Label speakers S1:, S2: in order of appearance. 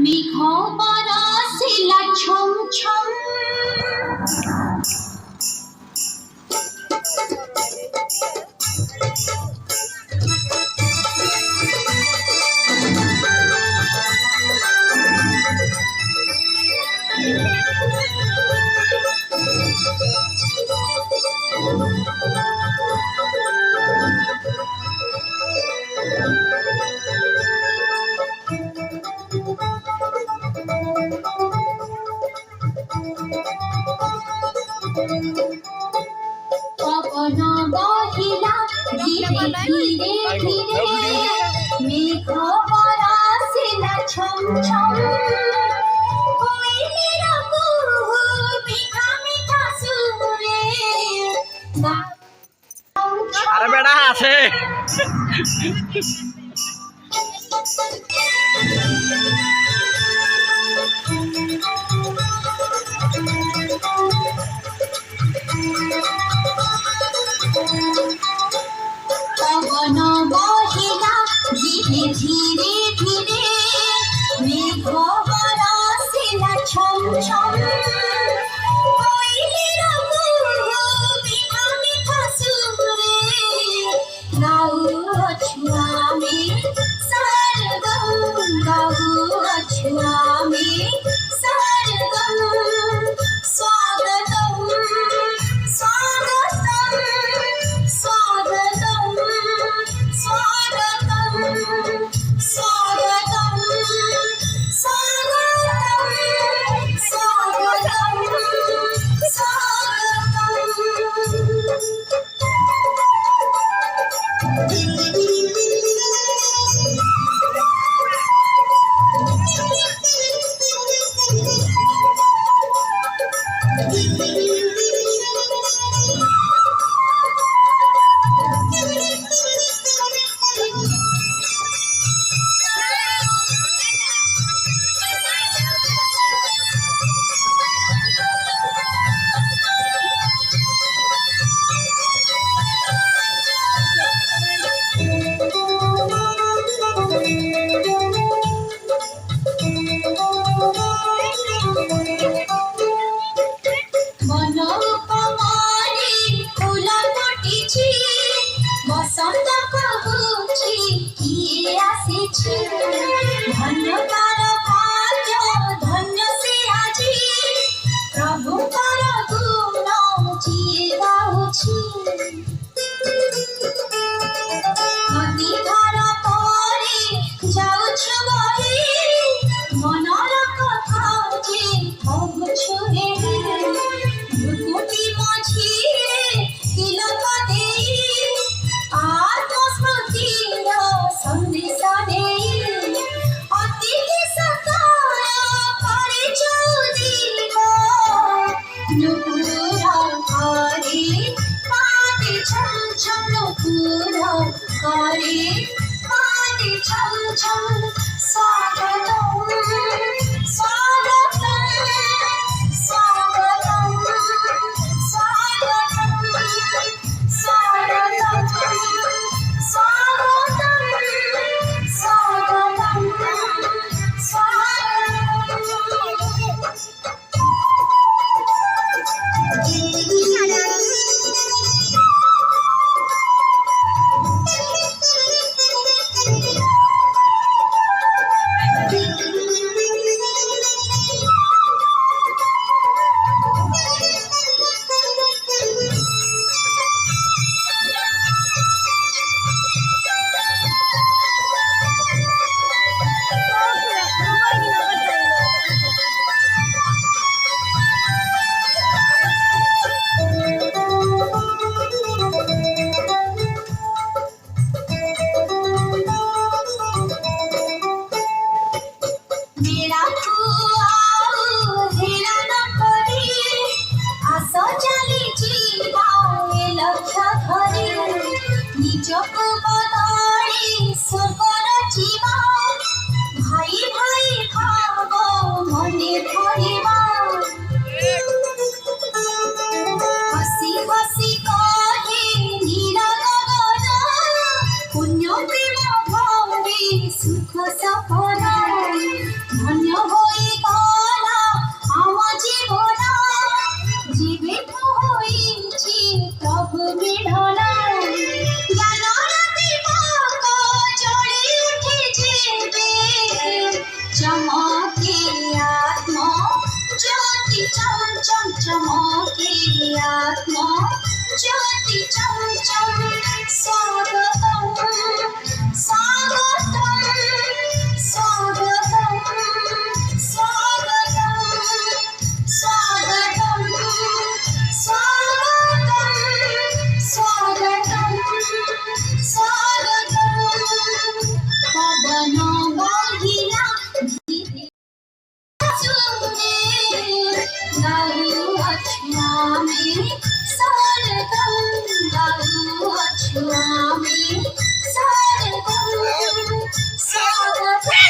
S1: Megha barasila chom chom. Paban Bahila Dhire Dhire Dhire Megha barasila chom chom. Koilera kuhu mitha mitha sure.
S2: আরে বেটা আছে
S1: Paban Bahila Dhire Dhire Dhire Megha barasila chom chom. Koilera kuhu mitha mitha sure. Rout chhuami sargam Rout chhuami sargam. Swagatam swagatam swagatam swagatam swagatam swagatam বসন্ত কহুছি কিয়ে আসিছি ধন্য তার ভাগ্য ধন্য সে আজি প্রভুঙ্কর গুণ জিয়ে গাউছি নদী ধার পরে যাউছু বহি মনর কথা যে কহুছু রে ভ্রুকুটি মঝিরে তিলক দেই আত্মস্মৃতির সন্দেশ দেই অতিথি সৎকার পরিচয় দিব নুপুর করে পাতে ছম ছম নুপুর করে পাতে ছম ছম স্বাগতম স্বাগতম স্বাগতম স্বাগতম নিজক বদলে সুকর জীবন ভাই ভাই খাব মনে ধরিবা হসি হসি কহে নীরগগন পুণ্য প্রেম ভরে সুখ সফল ধন্য चमके आत्मा ज्योति चमचम स्वागतम स्वागतम स्वागतम स्वागतम स्वागतम स्वागतम स्वागतम स्वागतम पवन बाहिला धीरे गाऊ अछुआ में सरगम गाऊ अछुआ में सरगम स्वागतम